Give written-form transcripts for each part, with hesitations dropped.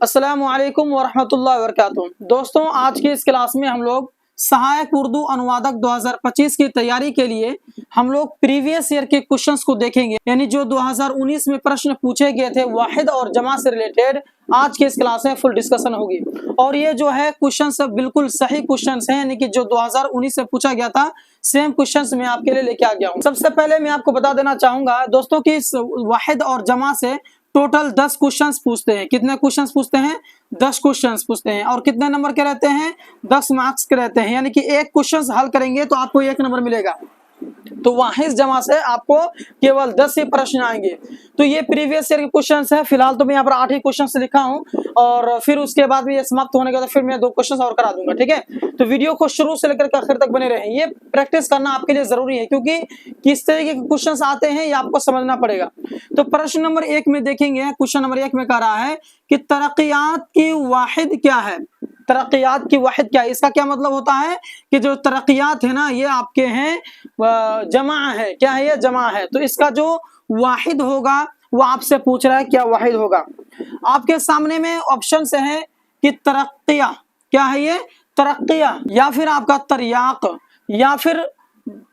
अस्सलामु अलैकुम वरहमतुल्लाहि वबरकातुहू। दोस्तों, आज की इस क्लास में हम लोग सहायक उर्दू अनुवादक 2025 की तैयारी के लिए हम लोग प्रीवियस ईयर के क्वेश्चंस को देखेंगे, यानी जो 2019 में प्रश्न पूछे गए थे वाहिद और जमा से रिलेटेड। आज की इस क्लास में फुल डिस्कशन होगी और ये जो है क्वेश्चन सब बिल्कुल सही क्वेश्चंस हैं, यानी कि जो 2019 से पूछा गया था सेम क्वेश्चंस मैं आपके लिए लेके आ गया हूँ। सबसे पहले मैं आपको बता देना चाहूंगा दोस्तों कि इस वाहिद और जमा से टोटल 10 क्वेश्चंस पूछते हैं। कितने क्वेश्चंस पूछते हैं? 10 क्वेश्चंस पूछते हैं। और कितने नंबर के रहते हैं? 10 मार्क्स के रहते हैं, यानी कि एक क्वेश्चंस हल करेंगे तो आपको 1 नंबर मिलेगा। तो वाहिद जमा से आपको केवल 10 ही प्रश्न आएंगे। तो ये प्रीवियस ईयर के क्वेश्चंस है। फिलहाल तो मैं यहाँ पर 8 ही क्वेश्चंस लिखा हूँ और फिर उसके बाद भी ये समाप्त होने के बाद फिर मैं 2 क्वेश्चंस और करा दूंगा, ठीक है। तो वीडियो को शुरू से लेकर आखिर तक बने रहें। ये प्रैक्टिस करना आपके लिए जरूरी है क्योंकि किस तरीके के क्वेश्चंस आते हैं ये आपको समझना पड़ेगा। तो प्रश्न नंबर 1 में देखेंगे, क्वेश्चन नंबर 1 में कह रहा है कि तरक्कियात की वाहिद क्या है। तरक्कियात की वाहिद क्या है? इसका क्या मतलब होता है कि जो तरक्कियात है ना ये आपके हैं जमा है। क्या है? ये जमा है। तो इसका जो वाहिद होगा वो आपसे पूछ रहा है क्या वाहिद होगा। आपके सामने में ऑप्शन से है कि तरक्किया, क्या है ये? तरक्किया, या फिर आपका तरयाक, या फिर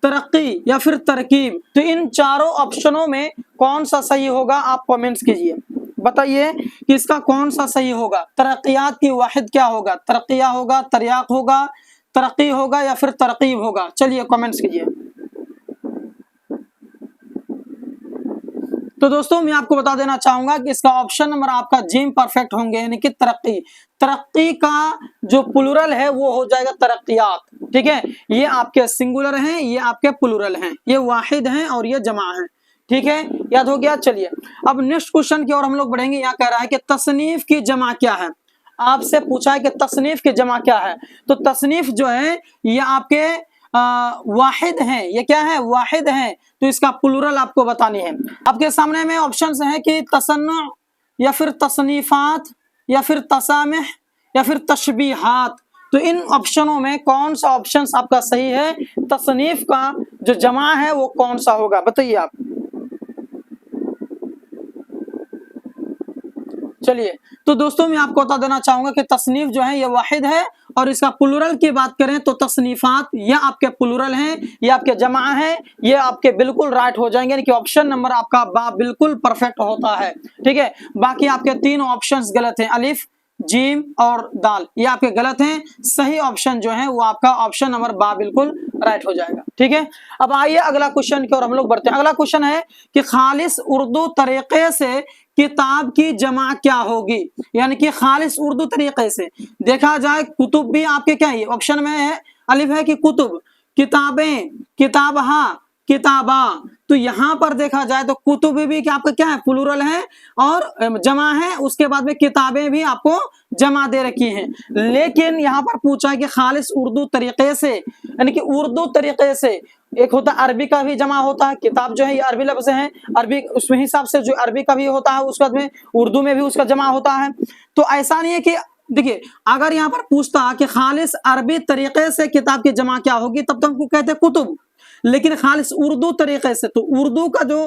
तरक्की, या फिर तरकीब। तो इन चारों ऑप्शनों में कौन सा सही होगा आप कमेंट्स कीजिए, बताइए कि इसका कौन सा सही होगा। तरक्कियात की वाहिद क्या होगा? तरक्किया होगा, तरयाक होगा, तरक्की होगा, या फिर तरकीब होगा? चलिए कमेंट्स कीजिए। तो दोस्तों मैं आपको बता देना चाहूंगा कि इसका ऑप्शन नंबर आपका जिम परफेक्ट होंगे, यानी कि तरक्की। तरक्की का जो प्लूरल है वो हो जाएगा तरक्कियात, ठीक है। ये आपके सिंगुलर हैं, ये आपके प्लूरल हैं, ये वाहिद हैं और ये जमा है, ठीक है। याद हो गया। चलिए अब नेक्स्ट क्वेश्चन की ओर हम लोग बढ़ेंगे। यहाँ कह रहा है कि तसनीफ की जमा क्या है। आपसे पूछा है कि तसनीफ की जमा क्या है। तो तसनीफ जो है ये आपके वाहिद हैं। ये क्या है? वाहिद हैं। तो इसका प्लूरल आपको बतानी है। आपके सामने में ऑप्शंस हैं कि तसन्नु, या फिर तसनीफात, या फिर तसामिह, या फिर तशबीहात। तो इन ऑप्शनों में कौन सा ऑप्शन आपका सही है? तसनीफ का जो जमा है वो कौन सा होगा, बताइए आप। चलिए तो दोस्तों मैं आपको बता देना चाहूंगा कि तसनीफ जो है ये वाहिद है और इसका प्लूरल की बात करें तो तसनीफात ये आपके प्लूरल हैं, ये आपके जमा है, ये आपके बिल्कुल राइट हो जाएंगे, यानी कि ऑप्शन नंबर आपका बा बिल्कुल परफेक्ट होता है, ठीक है। बाकी आपके 3 ऑप्शंस गलत हैं, अलिफ, जीम और दाल, ये आपके गलत हैं। सही ऑप्शन जो है वो आपका ऑप्शन नंबर बा बिल्कुल राइट हो जाएगा, ठीक है। अब आइए अगला क्वेश्चन की ओर हम लोग बढ़ते हैं। अगला क्वेश्चन है कि खालिस उर्दू तरीके से किताब की जमा क्या होगी, यानी कि खालिस उर्दू तरीके से देखा जाए। कुतुब भी आपके क्या है? ऑप्शन में है अलिफ है कि कुतुब, किताबें, किताबहा, किताबा। तो यहाँ पर देखा जाए तो कुतुब भी क्या आपका क्या है? प्लूरल है और जमा है। उसके बाद में किताबें भी आपको जमा दे रखी हैं। लेकिन यहाँ पर पूछा है कि खालिस उर्दू तरीके से, यानी कि उर्दू तरीके से। एक होता है अरबी का भी जमा होता है, किताब जो है ये अरबी लफ्ज है, अरबी उसमें हिसाब से जो अरबी का भी होता है उसके बाद में उर्दू में भी उसका जमा होता है। तो ऐसा नहीं है कि देखिए अगर यहाँ पर पूछता कि खालिस अरबी तरीके से किताब की जमा क्या होगी तब तो हमको कहते हैं कुतुब। लेकिन खालिस उर्दू तरीके से, तो उर्दू का जो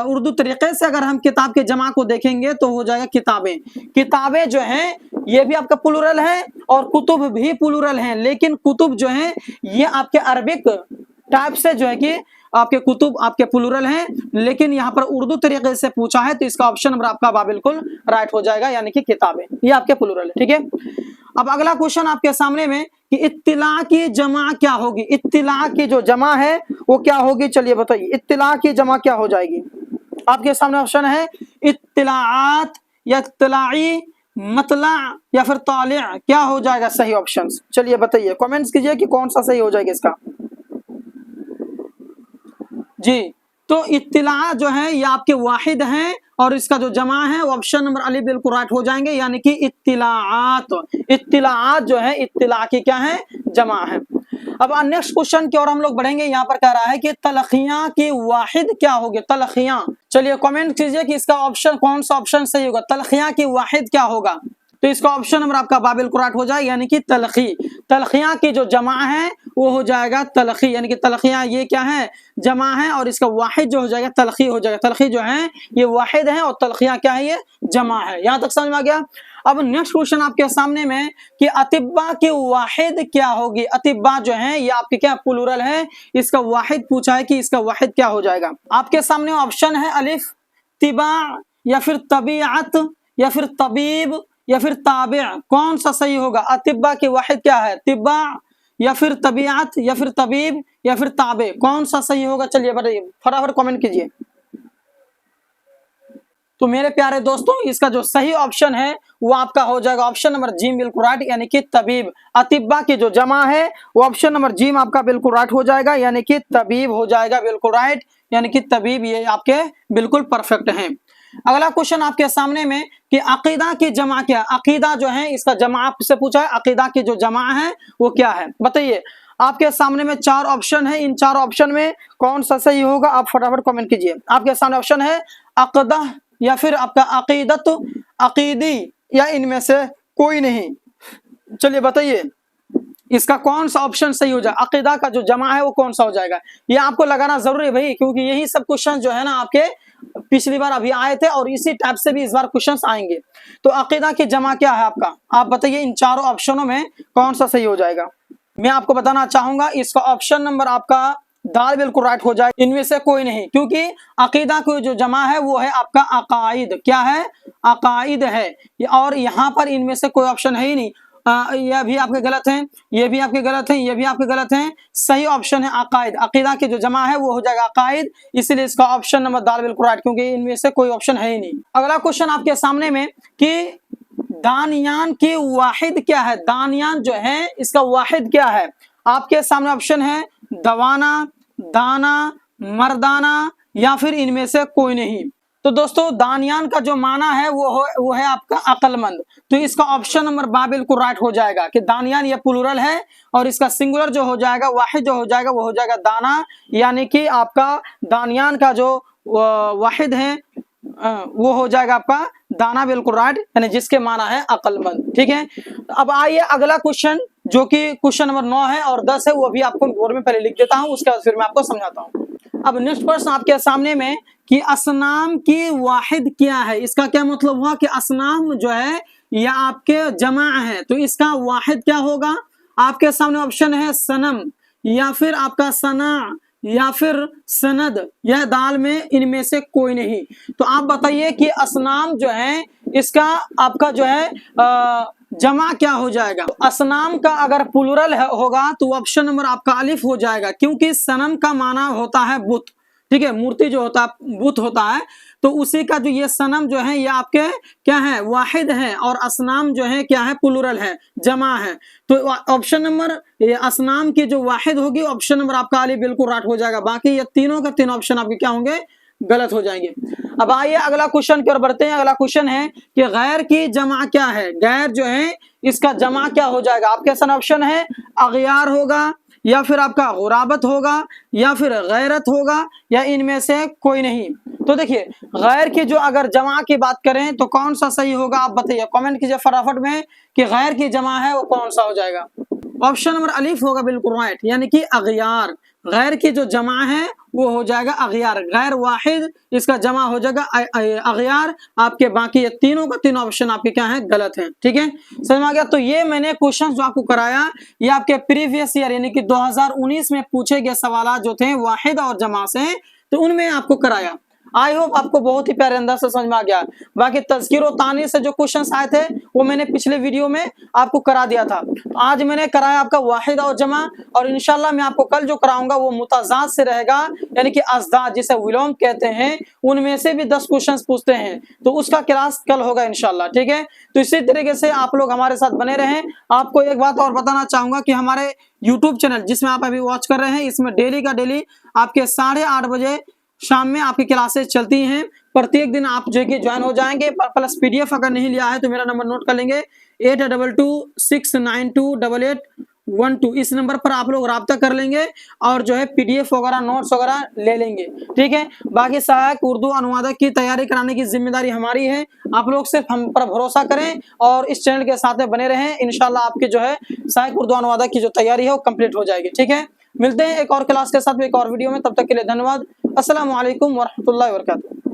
उर्दू तरीके से अगर हम किताब के जमा को देखेंगे तो हो जाएगा किताबें। किताबें जो हैं ये भी आपका प्लूरल है और कुतुब भी प्लूरल हैं, लेकिन कुतुब जो है ये आपके अरबिक टाइप से जो है कि आपके कुतुब आपके प्लूरल हैं, लेकिन यहाँ पर उर्दू तरीके से पूछा है तो इसका ऑप्शन नंबर आपका बिल्कुल राइट हो जाएगा, यानी कि किताबें ये आपके प्लूरल है, ठीक है। अब अगला क्वेश्चन आपके सामने में कि इत्तिला की जमा क्या होगी। इत्तिला की जो जमा है वो क्या होगी, चलिए बताइए। इत्तिला की जमा क्या हो जाएगी? आपके सामने ऑप्शन है इत्तिलाआत, या इत्तिलाई, मतला, या फिर तालिअ। क्या हो जाएगा सही ऑप्शन? चलिए बताइए, कमेंट्स कीजिए कि कौन सा सही हो जाएगा इसका जी। तो इत्तिला जो है ये आपके वाहिद हैं और इसका जो जमा है वो ऑप्शन नंबर अली बिल्कुल राइट हो जाएंगे, यानी कि इत्तिलाआत। इत्तिलाआत जो है इत्तिला की क्या है? जमा है। अब नेक्स्ट क्वेश्चन की ओर हम लोग बढ़ेंगे। यहाँ पर कह रहा है कि तलखियां की वाहिद क्या होगी। तलखियां, चलिए कमेंट कीजिए कि इसका ऑप्शन कौन सा ऑप्शन सही होगा। तलखियां की वाहिद क्या होगा? तो इसका ऑप्शन नंबर आपका बाबिल कुराट हो जाए, यानी कि तलखी। तलखियां की जो जमा है वो हो जाएगा तलखी, यानी कि तलखियां ये क्या है? जमा है और इसका वाहिद जो हो जाएगा तलखी हो जाएगा। तलखी जो है ये वाहिद है और तलखियां क्या है? ये जमा है। यहां तक समझ में आ गया। अब नेक्स्ट क्वेश्चन आपके सामने में कि अतिब्बा की वाहिद क्या होगी। अतिब्बा जो है ये आपके क्या प्लूरल है, इसका वाहिद पूछा है कि इसका वाहिद क्या हो जाएगा। आपके सामने ऑप्शन है अलिफ तिबा या फिर तबीअत या फिर तबीब या फिर ताबिअ, कौन सा सही होगा। अतिब्बा की वाहिद क्या है, तिब्बा या फिर तबीअत या फिर तबीब या फिर ताबे, कौन सा सही होगा। चलिए बताइए, फटाफट कमेंट कीजिए। तो मेरे प्यारे दोस्तों इसका जो सही ऑप्शन है वो आपका हो जाएगा ऑप्शन नंबर जी बिल्कुल राइट, यानी कि तबीब। अतिब्बा की जो जमा है वो ऑप्शन नंबर जी आपका बिल्कुल राइट हो जाएगा, यानी कि तबीब हो जाएगा, बिल्कुल राइट, यानी कि तबीब, ये आपके बिल्कुल परफेक्ट हैं। अगला क्वेश्चन आपके सामने में कि अकीदा की जमा क्या। अकीदा जो है इसका जमा आपसे पूछा है, अकीदा की जो जमा है वो क्या है बताइए। आपके सामने में 4 ऑप्शन है, इन 4 ऑप्शन में कौन सा सही होगा आप फटाफट कमेंट कीजिए। आपके सामने ऑप्शन है अक़दा या फिर आपका अकीदत, अकीदी या इनमें से कोई नहीं। चलिए बताइए इसका कौन सा ऑप्शन सही हो जाएगा। अकीदा का जो जमा है वो कौन सा हो जाएगा, ये आपको लगाना जरूरी है भाई, क्योंकि यही सब क्वेश्चन जो है ना आपके पिछली बार अभी आए थे और इसी टाइप से भी इस बार क्वेश्चंस आएंगे। तो अकीदा की जमा क्या है आपका, आप बताइए इन चारों ऑप्शनों में कौन सा सही हो जाएगा। मैं आपको बताना चाहूंगा इसका ऑप्शन नंबर आपका दाल बिल्कुल राइट हो जाए, इनमें से कोई नहीं, क्योंकि अकीदा की जो जमा है वो है आपका अकाइद। क्या है, अकाइद है, और यहाँ पर इनमें से कोई ऑप्शन है ही नहीं। यह भी आपके गलत हैं, ये भी आपके गलत हैं, ये भी आपके गलत हैं। सही ऑप्शन है अकाइद। अकीदा की जो जमा है वो हो जाएगा अकाइद, इसलिए इसका ऑप्शन नंबर दाल बिल्कुल राइट, क्योंकि इनमें से कोई ऑप्शन है ही नहीं। अगला क्वेश्चन आपके सामने में कि दानियान की वाहिद क्या है। दानियान जो है इसका वाहिद क्या है। आपके सामने ऑप्शन है दवाना, दाना, मर्दाना या फिर इनमें से कोई नहीं। तो दोस्तों दानियान का जो माना है वो है आपका अक्लमंद। तो इसका ऑप्शन नंबर बा बिल्कुल राइट हो जाएगा कि दानियान ये प्लूरल है और इसका सिंगुलर जो हो जाएगा, वाहिद जो हो जाएगा वो हो जाएगा दाना, यानी कि आपका दानियान का जो वाहिद है वो हो जाएगा आपका दाना, बिल्कुल राइट, यानी जिसके माना है अक्लमंद। ठीक है, अब आइए अगला क्वेश्चन जो कि क्वेश्चन नंबर 9 है और 10 है, वो भी आपको बोर्ड में पहले लिख देता हूं, उसके बाद फिर मैं आपको समझाता हूं। अब नेक्स्ट प्रश्न आपके सामने में कि असनाम की वाहिद क्या है। इसका क्या मतलब हुआ कि असनाम जो है यह आपके जमा है, तो इसका वाहिद क्या होगा। आपके सामने ऑप्शन है सनम या फिर आपका सना या फिर सनद, यह दाल में इनमें से कोई नहीं। तो आप बताइए कि असनाम जो है इसका आपका जो है जमा क्या हो जाएगा। असनाम का अगर प्लूरल होगा तो ऑप्शन नंबर आपका अलिफ हो जाएगा, क्योंकि सनम का माना होता है बुत। ठीक है, मूर्ति जो होता है बुत होता है, तो उसी का जो ये सनम जो है ये आपके क्या है, वाहिद है, और असनाम जो है क्या है, प्लूरल है, जमा है। तो ऑप्शन नंबर असनाम की जो वाहिद होगी ऑप्शन नंबर आपका अली बिल्कुल राइट हो जाएगा। बाकी ये तीनों का तीन ऑप्शन आपके क्या होंगे, गलत हो जाएंगे। अब आइए अगला क्वेश्चन की ओर बढ़ते हैं। अगला क्वेश्चन है कि गैर की जमा क्या है। गैर जो है इसका जमा क्या हो जाएगा। आपके सामने ऑप्शन है अगयार होगा या फिर आपका गुराबत होगा या फिर गैरत होगा या इनमें से कोई नहीं। तो देखिए गैर की जो अगर जमा की बात करें तो कौन सा सही होगा आप बताइए, कमेंट कीजिए फटाफट में कि गैर की जमा है वो कौन सा हो जाएगा। ऑप्शन नंबर अलिफ होगा बिल्कुल राइट, यानी कि अगयार। गैर की जो जमा है वो हो जाएगा अगयार। गैर वाहिद इसका जमा हो जाएगा अगयार। आपके बाकी ये तीनों का तीनों ऑप्शन आपके क्या है, गलत हैं। ठीक है, समझ में आ गया। तो ये मैंने क्वेश्चन जो आपको कराया ये आपके प्रीवियस ईयर यानी कि 2019 में पूछे गए सवाल जो थे वाहिद और जमा से, तो उनमें आपको कराया। आई होप आपको बहुत ही प्यारे अंदाज से समझ में आ गया। बाकी तज़कीर और तानीस से जो क्वेश्चंस आए थे वो मैंने पिछले वीडियो में आपको करा दिया था। तो आज मैंने कराया आपका वाहिद और जमा, और इंशाल्लाह मैं आपको कल जो कराऊंगा वो मुताजाद से रहेगा, यानी कि अज़दाद जिसे विलोम कहते हैं, उनमें से भी 10 क्वेश्चंस पूछते हैं, तो उसका क्लास कल होगा इंशाल्लाह। ठीक है, तो इसी तरीके से आप लोग हमारे साथ बने रहें। आपको एक बात और बताना चाहूंगा कि हमारे यूट्यूब चैनल जिसमें आप अभी वॉच कर रहे हैं, इसमें डेली का डेली आपके 8:30 बजे शाम में आपकी क्लासेस चलती हैं। प्रत्येक दिन आप जो कि ज्वाइन हो जाएंगे। प्लस पीडीएफ अगर नहीं लिया है तो मेरा नंबर नोट कर लेंगे 8226928812। इस नंबर पर आप लोग राब्ता कर लेंगे और जो है पीडीएफ वगैरह नोट्स वगैरह ले लेंगे। ठीक है, बाकी सहायक उर्दू अनुवादक की तैयारी कराने की जिम्मेदारी हमारी है। आप लोग सिर्फ हम पर भरोसा करें और इस चैनल के साथ में बने रहें। इंशाल्लाह आपकी जो है सहायक उर्दू अनुवादक की जो तैयारी है वो कंप्लीट हो जाएगी। ठीक है, मिलते हैं एक और क्लास के साथ एक और वीडियो में, तब तक के लिए धन्यवाद। अस्सलामु अलैकुम वरहमतुल्लाहि वबरकातुहू।